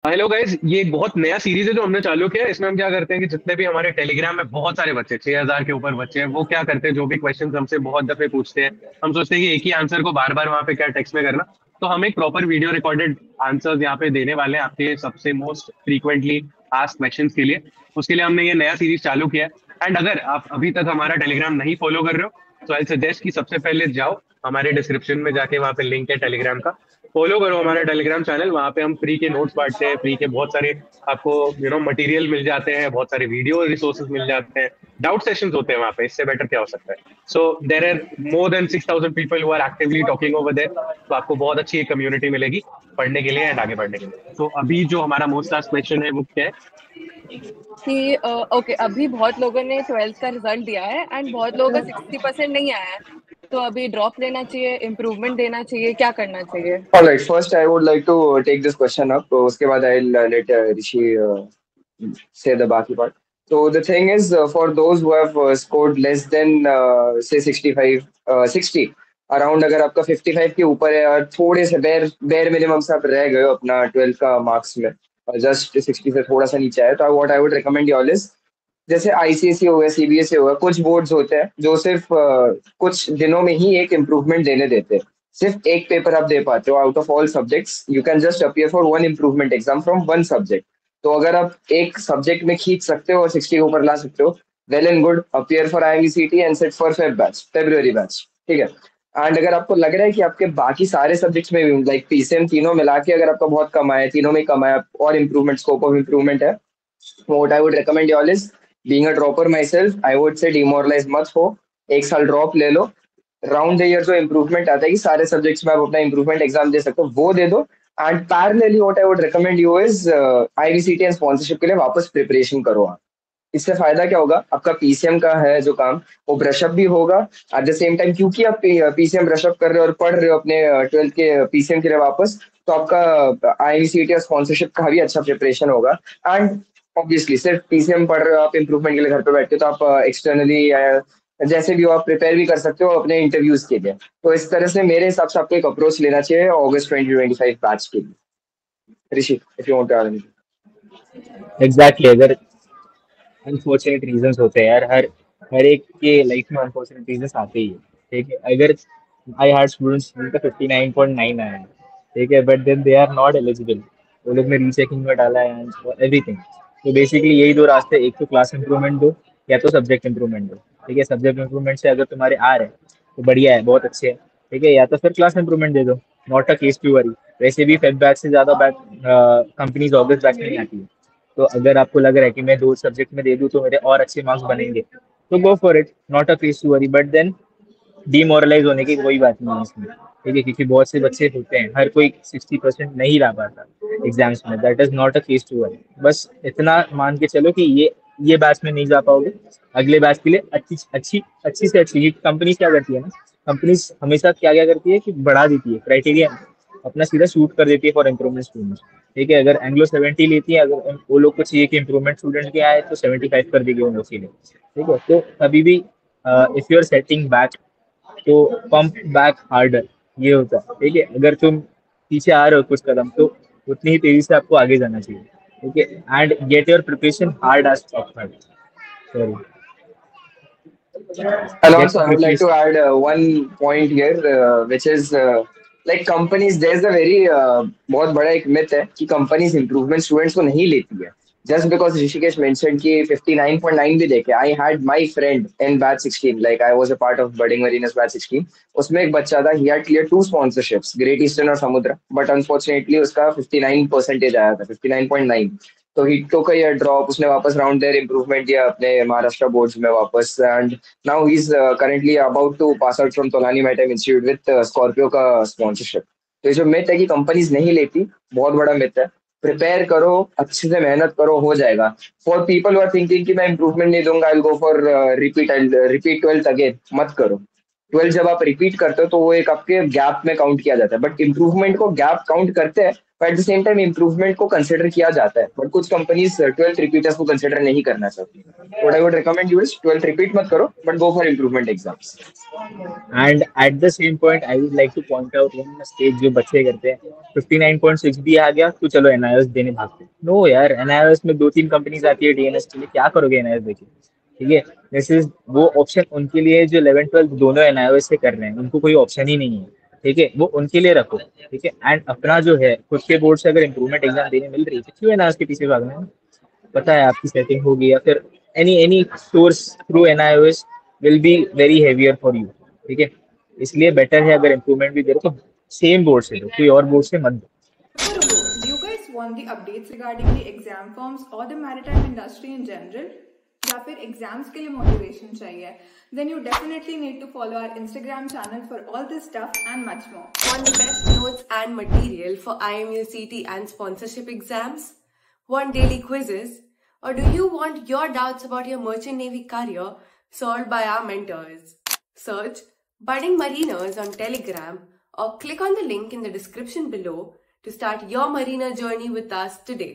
Hello guys, ये एक बहुत नया सीरीज है जो हमने चालू किया है। इसमें हम क्या करते हैं कि जितने भी हमारे टेलीग्राम में बहुत सारे बच्चे 6,000 के ऊपर बच्चे हैं, वो क्या करते हैं, जो भी क्वेश्चंस हमसे बहुत दफे पूछते हैं, हम सोचते हैं कि एक ही आंसर को बार बार वहां पे क्या टेक्स्ट में करना। तो हम एक प्रॉपर वीडियो रिकॉर्डेड आंसर्स यहाँ पे देने वाले हैं आपके सबसे मोस्ट फ्रीक्वेंटली आस्क्ड क्वेश्चंस के लिए। उसके लिए हमने ये नया सीरीज चालू किया है। एंड अगर आप अभी तक हमारा टेलीग्राम नहीं फॉलो कर रहे हो, तो आई सजेस्ट कि सबसे पहले जाओ हमारे डिस्क्रिप्शन में जाके, वहां पे लिंक है टेलीग्राम का। फॉलो करो हमारा टेलीग्राम चैनल। वहां पे हम फ्री के नोट्स बांटते हैं, फ्री के बहुत सारे आपको मटेरियल मिल जाते हैं, बहुत सारे वीडियो रिसोर्सेज मिल जाते हैं। डाउट सेशंस होते हैं वहां पे, इससे बेटर क्या हो सकता है। So there are more than 6,000 people who are actively talking over there. तो आपको बहुत अच्छी एक कम्युनिटी मिलेगी पढ़ने के लिए एंड आगे बढ़ने के लिए। तो अभी जो हमारा मोस्ट लास्ट क्वेश्चन है वो क्या है? कि ओके, अभी बहुत लोगों ने ट्वेल्थ का रिजल्ट दिया है एंड बहुत लोगों का 60% नहीं आया है। तो अभी ड्रॉप लेना चाहिए, इम्प्रूवमेंट देना चाहिए, क्या करना चाहिए? All right. First, I would like to take this question up. तो उसके बाद I'll let Rishi say the बाकी part. So the thing is, for those who have scored less than say 65, 60, around अगर आपका 55 के ऊपर है और थोड़े से बेर मिनिमम से आप रह गए हो अपना 12 का मार्क्स में, जस्ट 60 से थोड़ा सा नीचे है, तो what I would recommend you all is, जैसे आईसीएसई हो गया, सीबीएसई हो गया, कुछ बोर्ड्स होते हैं जो सिर्फ कुछ दिनों में ही एक इम्प्रूवमेंट देने देते हैं। सिर्फ एक पेपर आप दे पाते हो out of all subjects, you can just appear for one improvement exam from one subject. तो अगर आप एक सब्जेक्ट में खींच सकते हो और 60 के ऊपर ला सकते हो, well and good, appear for IMCT and set for Feb batch, February batch. ठीक है। एंड अगर आपको लग रहा है कि आपके बाकी सारे सब्जेक्ट्स में लाइक पीसीएम तीनों मिला के अगर आपका बहुत कम आया है, तीनों में कम आया और इम्प्रूवमेंट, स्कोप ऑफ इम्प्रूवमेंट है, what I would recommend you all is, being a dropper myself, I would say demoralize मत हो, एक साल ड्रॉप ले लो। राउंड द ईयर जो इम्प्रूवमेंट आता है कि सारे सब्जेक्ट्स में आप अपना इम्प्रूवमेंट एग्जाम दे सकते हो, वो दे दो। And parallelly what I would recommend you is, IVCT and sponsorship के लिए वापस प्रिपरेशन करो आप। इससे फायदा क्या होगा, आपका पीसीएम का है जो काम, वो ब्रशअप भी होगा एट द सेम टाइम, क्योंकि आप पीसीएम ब्रशअप कर रहे हो और पढ़ रहे हो अपने 12th के पीसीएम के लिए वापस, तो आपका आईवीसीटी और स्पॉन्सरशिप का भी अच्छा प्रिपरेशन होगा। एंड ऑब्वियसली सिर्फ पीसीएम पढ़ रहे हो आप इम्प्रूवमेंट के लिए घर पे बैठ के, तो आप एक्सटर्नली जैसे भी हो आप प्रिपेयर भी कर सकते हो अपने इंटरव्यूज के लिए। तो इस तरह से मेरे हिसाब से आपको एक अप्रोच लेना चाहिए अगस्त 2025 बैच के लिए। Rishi, if you want to add. Exactly अगर अनफॉर्चुनेट रीजंस होते हैं यार, हर हर एक के लाइफ में अनफॉर्चुनेट रीजंस आते ही है। ठीक है, अगर आई हैड स्टूडेंट्स जिनका 59.9 आया है, ठीक है, but then they are not eligible, वो लोग ने रीचेकिंग में डाला है एंड एवरीथिंग। तो बेसिकली यही दो रास्ते, एक तो क्लास इंप्रूवमेंट दो या तो सब्जेक्ट इंप्रूवमेंट दो। ठीक है, सब्जेक्ट इंप्रूवमेंट से अगर तुम्हारे आ रहे हैं तो बढ़िया है, बहुत अच्छे है। ठीक है, या तो फिर क्लास इंप्रूवमेंट दे दो, not a case to worry. वैसे भी फेब बैच से ज्यादा बैच कंपनीज ऑगस्ट बैच में नहीं आती है। तो अगर आपको लग रहा है कि मैं दो सब्जेक्ट में दे दूं तो मेरे और अच्छे मार्क्स बनेंगे, तो go for it, not a case to worry. But then demoralise होने की कोई बात नहीं है इसमें। ठीक है, क्योंकि बहुत से बच्चे होते हैं, हर कोई 60% नहीं ला पाता एग्जाम्स में, that is not a case to worry. बस इतना मान के चलो कि ये बैच में नहीं जा पाओगे, अगले बैच के लिए अच्छी अच्छी अच्छी से अच्छी कंपनी क्या करती है ना, कंपनी हमेशा क्या क्या करती है कि बढ़ा देती है क्राइटेरिया, अपना सीधा शूट कर देती है फॉर इम्प्रूवमेंट स्टूडेंट्स। ठीक है, अगर एंग्लो 70 लेती है, अगर वो लोग को चाहिए कि इम्प्रूवमेंट स्टूडेंट के आए तो 75 कर देगी उन लोग के लिए। ठीक है, तो कभी भी if you are setting back, तो पंप बैक हार्डर, ये होता है। ठीक है, अगर तुम पीछे आ रहे हो कुछ कदम, तो उतनी ही तेजी से आपको आगे जाना चाहिए। ठीक है, and get your preparation hard as sorry, And get also, I would like to preparation. add one point here, which is like companies. There's a very बहुत बड़ा एक myth है कि companies improvement students को नहीं लेती है. Just because Rishikesh mentioned कि 59.9 भी देखे, I had my friend in batch 16. Like I was a part of Budding Marinas batch 16. उसमें एक बच्चा था, he had cleared two sponsorships, Great Eastern और समुद्र, but unfortunately उसका 59% आया था, 59.9। तो ही टुक अ ईयर ड्रॉप, उसने वापस राउंड देयर इम्प्रूवमेंट दिया अपने महाराष्ट्र बोर्ड्स में वापस। And now he is currently about to pass out from Tolani Maritime Institute with Scorpio का स्पॉन्सरशिप। तो ये जो मिथ है कि कंपनीज नहीं लेती, बहुत बड़ा मिथ है। प्रिपेयर करो, अच्छे से मेहनत करो, हो जाएगा। For people who are thinking कि मैं इंप्रूवमेंट नहीं दूंगा, I go for repeat, I repeat 12th again, मत करो। 12 जब आप रिपीट करते हो तो वो एक आपके गैप में काउंट किया जाता है, बट इंप्रूवमेंट को गैप काउंट करते हैं, at the same time improvement को कंसिडर किया जाता है, बट कुछ कंपनीज 12th रिपीटर्स को कंसिडर नहीं करना चाहती. What I would recommend you is 12th repeat मत करो, but go for improvement exams. And at the same point I would like two point out one mistake जो बच्चे करते हैं. 59.6 भी आ गया तो चलो एनआईओएस देने भागते. नो यार, एनआईओएस में 2-3 कंपनीज आती है डीएनएस के लिए, क्या करोगे एनआईओएस देके? ठीक है, दिस इज वो ऑप्शन उनके लिए जो 11-12 दोनों एनआईओएस से कर रहे हैं, उनको कोई ऑप्शन ही नहीं है. ठीक है, वो उनके लिए रखो. ठीक है, एंड अपना जो है खुद के बोर्ड से अगर इम्प्रूवमेंट एग्जाम देने मिल रही है तो क्यों एनआईओएस के पीछे भागना है? पता है आपकी सेटिंग होगी या फिर any source through NIOS will be very heavier for you. ठीक है, इसलिए बेटर है अगर इम्प्रूवमेंट भी दे रहे तो सेम बोर्ड से दो, कोई और बोर्ड से मत दो. Do you guys want the updates regarding the exam forms or the maritime industry in general? या फिर एग्जाम्स के लिए मोटिवेशन चाहिए? Then you definitely need to follow our Instagram channel for all this stuff and much more. Want the best notes and material for IMU CT and sponsorship exams? Want daily quizzes? Or do you want your doubts about your merchant navy career solved by our mentors? Search Budding Mariners on Telegram or click on the link in the description below to start your mariner journey with us today.